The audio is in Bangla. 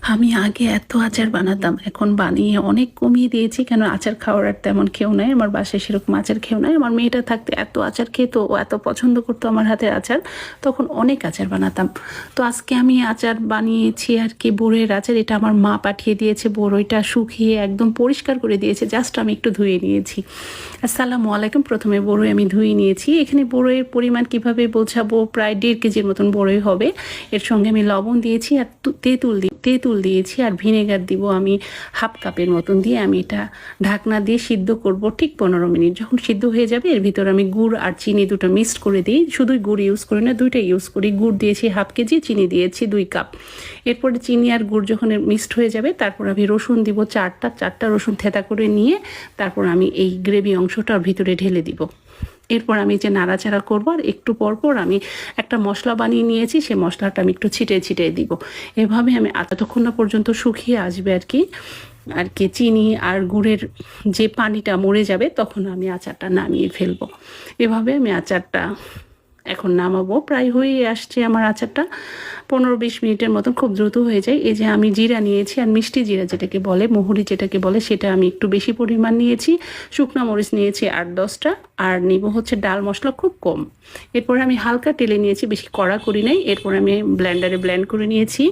আমি আগে এত আচার বানাতাম, এখন বানিয়ে অনেক কমিয়ে দিয়েছি। কেন, আচার খাওয়ার আর তেমন কেউ নাই আমার বাসায়, সেরকম আচার কেউ নাই। আমার মেয়েটা থাকতে এত আচার খেত, ও এত পছন্দ করতো আমার হাতের আচার, তখন অনেক আচার বানাতাম। তো আজকে আমি আচার বানিয়েছি আর কি, বড়ইয়ের আচার। এটা আমার মা পাঠিয়ে দিয়েছে, বড়ইটা শুকিয়ে একদম পরিষ্কার করে দিয়েছে, জাস্ট আমি একটু ধুয়ে নিয়েছি। আসসালামু আলাইকুম। প্রথমে বড়ই আমি ধুয়ে নিয়েছি। এখানে বড়ইয়ের পরিমাণ কিভাবে বোঝাবো, প্রায় 1.5 কেজির মতন বড়ই হবে। এর সঙ্গে আমি লবণ দিয়েছি আর তেঁতুল দিয়েছি, আর ভিনেগার দিব আমি 1/2 কাপের মতন দিয়ে। আমি এটা ঢাকনা দিয়ে সিদ্ধ করব ঠিক 15 মিনিট। যখন সিদ্ধ হয়ে যাবে এর ভিতর আমি গুড় আর চিনি দুটো মিক্সড করে দিই। শুধুই গুড় ইউজ করি না, দুইটা ইউজ করি। গুড় দিয়েছি 1/2 কেজি, চিনি দিয়েছি 2 কাপ। এরপরে চিনি আর গুড় যখন মিক্সড হয়ে যাবে, তারপর আমি রসুন দিব 4টা রসুন থেতা করে নিয়ে তারপর আমি এই গ্রেভি অংশটার ভিতরে ঢেলে দিব। এরপর আমি যে নাড়াচাড়া করবো, আর একটু পরপর আমি একটা মশলা বানিয়ে নিয়েছি, সেই মশলাটা আমি একটু ছিটিয়ে দিব। এভাবে আমি যতক্ষণ না পর্যন্ত শুকিয়ে আসবে আর কি চিনি আর গুড়ের যে পানিটা মরে যাবে, তখন আমি আচারটা নামিয়ে ফেলবো। এভাবে আমি আচারটা এখন নামাবো। প্রায় হয়ে আসছে আমার আচারটা, 15-20 মিনিটের মতন, খুব দ্রুত হয়ে যায়। এই যে আমি জিরা নিয়েছি, আর মিষ্টি জিরা যেটাকে বলে, মহুরি যেটাকে বলে, সেটা আমি একটু বেশি পরিমাণ নিয়েছি। শুকনো মরিচ নিয়েছি 8-10টা, আর নিব হচ্ছে ডাল মশলা খুব কম। এরপর আমি হালকা তেলে নিয়েছি, বেশি কড়া করি নাই। এরপর আমি ব্লেন্ডারে ব্লেন্ড করে নিয়েছি।